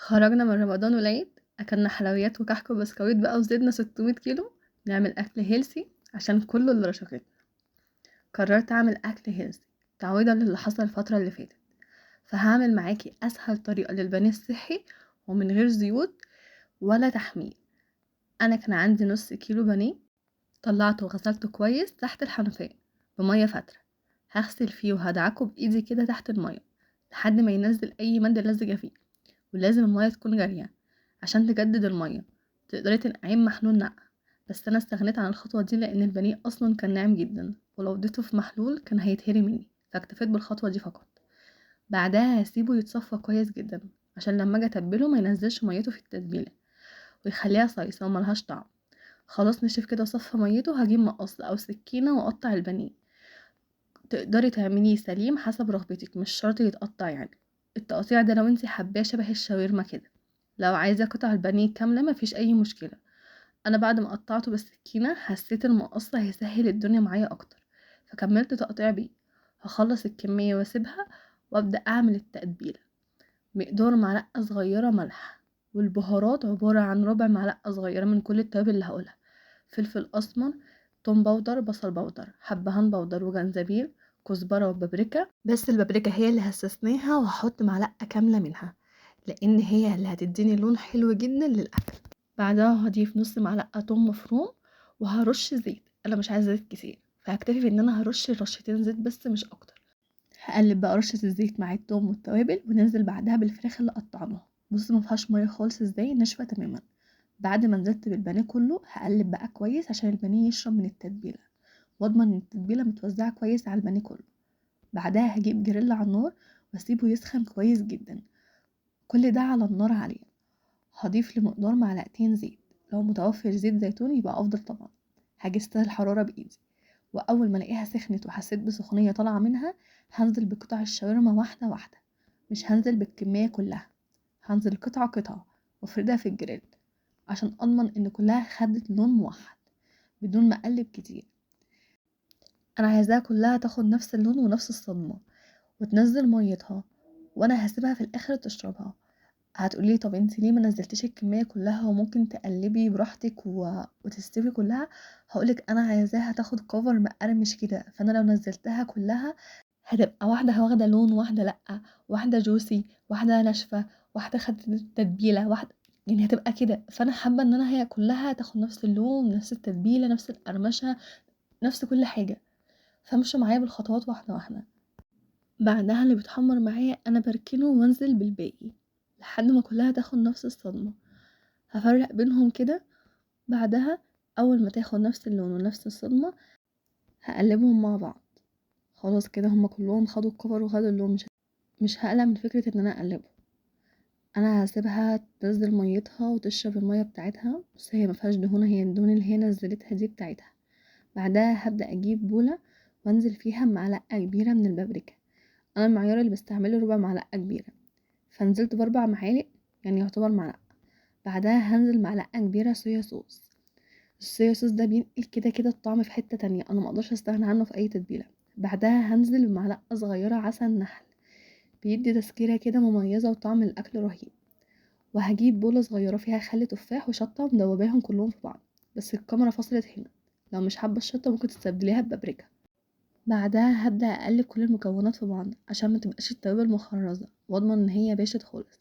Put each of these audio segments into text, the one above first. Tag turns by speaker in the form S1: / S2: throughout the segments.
S1: خرجنا من رمضان والعيد، اكلنا حلويات وكحك وبسكويت بقى وزدنا 600 كيلو. نعمل اكل هيلسي عشان كله اللي رشقتنا. قررت اعمل اكل هيلسي تعويضا للي حصل الفتره اللي فاتت، فهعمل معاكي اسهل طريقه للبانيه الصحي ومن غير زيوت ولا تحمير. انا كان عندي نص كيلو بانيه، طلعته وغسلته كويس تحت الحنفيه بميه فتره. هغسل فيه وهدعكه بايدي كده تحت الميه لحد ما ينزل اي ماده لزجه فيه، ولازم المية تكون جارية عشان تجدد المية. تقدري تنقعيه محلول نقع، بس انا استغنيت عن الخطوة دي لان البانيه اصلا كان ناعم جدا، ولو اديته في محلول كان هيتهري مني، فاكتفيت بالخطوة دي فقط. بعدها هسيبه يتصفى كويس جدا عشان لما اجي اتبله ما ينزلش ميته في التتبيلة ويخليها صيصة وملهاش طعم. خلاص نشف كده وصفى ميته، هجيب مقص او سكينة واقطع البانيه. تقدري تعمليه سليم حسب رغبتك، مش شرط يتقطع يعني. التقطيع ده لو انتي حباه شبه الشاورما كده. لو عايزة قطع البانيه كاملة مفيش اي مشكلة. انا بعد ما قطعته بالسكينة حسيت المقص هيسهل الدنيا معايا اكتر، فكملت تقطيع بيه. هخلص الكمية واسيبها وابدأ اعمل التتبيلة. مقدار معلقة صغيرة ملح، والبهارات عبارة عن ربع معلقة صغيرة من كل التوابل اللي هقولها: فلفل اسمر، توم باودر، بصل باودر، حبهان باودر، وجنزبيل، كزبرة وبابريكا. بس البابريكا هي اللي هستثنيها وهحط معلقة كاملة منها لان هي اللي هتديني لون حلو جدا للاكل. بعدها هضيف نص معلقة توم مفروم، وهرش زيت. انا مش عايزة زيت كتير، فهكتفي بان انا هرش رشتين زيت بس مش اكتر. هقلب بقى رشة الزيت مع التوم والتوابل وننزل بعدها بالفراخ اللي قطعناها. بص مفيهاش ميه خالص، ازاي ناشفة تماما. بعد ما نزلت بالبانيه كله هقلب بقى كويس عشان البانيه يشرب من التتبيلة، واضمن ان التتبيلة متوزعة كويس على البانيه كله. بعدها هجيب جريل على النار واسيبه يسخن كويس جدا، كل ده على النار عالية. هضيف لمقدار معلقتين زيت، لو متوفر زيت زيتون يبقى افضل طبعا. هجست الحرارة بايدي، واول ما الاقيها سخنت وحسيت بسخونية طالعة منها هنزل بقطع الشاورما واحدة واحدة. مش هنزل بالكمية كلها، هنزل قطعة قطعة وافردها في الجريل عشان اضمن ان كلها خدت لون موحد بدون ما اقلب كتير. انا عايزاها كلها تاخد نفس اللون ونفس الصدمة وتنزل ميتها، وانا هسيبها في الاخر تشربها. هتقولي طب انت ليه ما نزلتيش الكمية كلها وممكن تقلبي براحتك وتستوي كلها؟ هقولك انا عايزاها تاخد كفر مقرمش كده، فانا لو نزلتها كلها هتبقى واحدة واخدة لون، واحدة لأ، واحدة جوسي، واحدة ناشفة، واحدة خدت تتبيلة، واحدة يعني هتبقى كده. فانا حابة ان انا هي كلها تاخد نفس اللون، نفس التتبيلة، نفس القرمشة، نفس كل حاجة. فامشوا معايا بالخطوات واحدة واحدة. بعدها اللي بيتحمر معايا انا بركنه وانزل بالباقي لحد ما كلها تاخد نفس الصدمة. هفرق بينهم كده. بعدها اول ما تاخد نفس اللون ونفس الصدمة هقلبهم مع بعض. خلاص كده هما كلهم خدوا الكفر وخدوا اللون. مش هقلق من فكرة ان انا اقلبه. انا هسيبها تنزل ميتها وتشرب المية بتاعتها، بس هي مفيهاش دهون، هي الدهون اللي هي نزلتها دي بتاعتها. بعدها هبدأ اجيب بولة وانزل فيها معلقة كبيرة من البابريكا. انا المعيار اللي بستعمله ربع معلقة كبيرة، فنزلت ب4 معالق، يعني يعتبر معلقة. بعدها هنزل معلقة كبيرة صويا صوص. الصويا صوص ده بينقل كده كده الطعم في حتة تانية، انا مقدرش استغنى عنه في اي تتبيلة. بعدها هنزل بمعلقة صغيرة عسل نحل، بيدي تسكيرة كده مميزة وطعم الاكل رهيب. وهجيب بولة صغيرة فيها خل تفاح وشطة مدوباهم كلهم في بعض، بس الكاميرا فصلت هنا. لو مش حابة الشطة ممكن تستبدليها ببابريكا. بعدها هبدأ اقلب كل المكونات في بعض عشان ما تبقاش التوابل مخرزة، واضمن ان هي باشت خالص،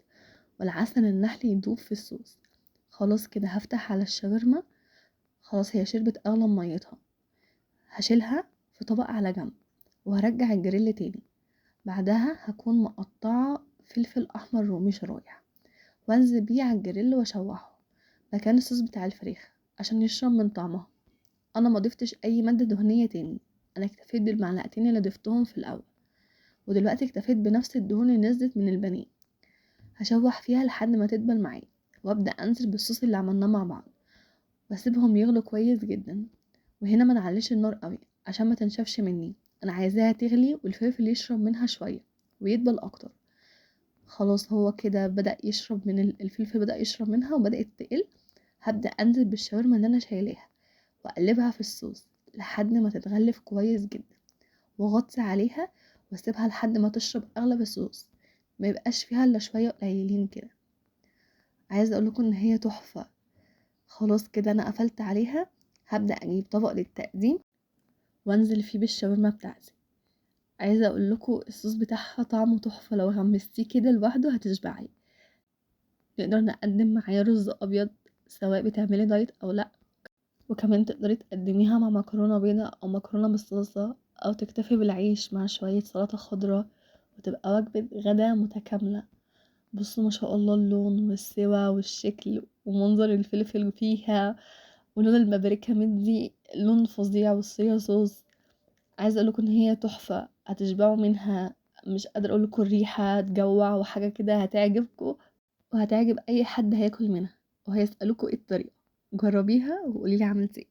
S1: والعسل النحل يدوب في الصوص. خلاص كده هفتح على الشاورما. خلاص هي شربت اغلب ميتها. هشيلها في طبق على جنب وهرجع الجريل تاني. بعدها هكون مقطعة فلفل احمر رومي شرايح وانزل بيه على الجريل واشوحه مكان الصوص بتاع الفراخ عشان يشرب من طعمها. انا ما ضفتش اي مادة دهنية تاني، انا اكتفيت بالمعلقتين اللي ضفتهم في الاول، ودلوقتي اكتفيت بنفس الدهون اللي نزلت من البانيه. هشوح فيها لحد ما تدبل معايا، وابدا انزل بالصوص اللي عملناه مع بعض واسيبهم يغلوا كويس جدا. وهنا ما نعليش النار قوي عشان ما تنشفش مني، انا عايزاها تغلي والفلفل يشرب منها شويه ويدبل اكتر. خلاص هو كده بدأ يشرب من الفلفل، بدأ يشرب منها وبدأت تقل. هبدأ انزل بالشاورما اللي انا شايلاها واقلبها في الصوص لحد ما تتغلف كويس جدا، واغطي عليها واسيبها لحد ما تشرب اغلب الصوص، ما يبقاش فيها الا شويه قليلين كده. عايزة اقولكم ان هي تحفة. خلاص كده انا قفلت عليها، هبدأ اجيب طبق للتقديم وانزل فيه بالشاورما بتاعتي. عايزة اقولكم الصوص بتاعها طعمه تحفة، لو غمستيه كده لوحده هتشبعي. نقدر نقدم معاه رز ابيض سواء بتعملي دايت او لا، وكمان تقدري تقدميها مع مكرونة بيضة او مكرونة بالصلصة، او تكتفي بالعيش مع شوية سلطة خضراء، وتبقى وجبة غدا متكاملة. بصوا ما شاء الله اللون والسوا والشكل ومنظر الفلفل فيها، ولون البابريكا مدي لون فظيع، والصويا صوص. عايزه اقولكم ان هي تحفه، هتشبعوا منها. مش قادره اقولكم الريحه هتجوع، وحاجه كده هتعجبكم وهتعجب اي حد هياكل منها، وهيسألوكوا ايه الطريقه. جربيها وقوليلي عملتي ايه.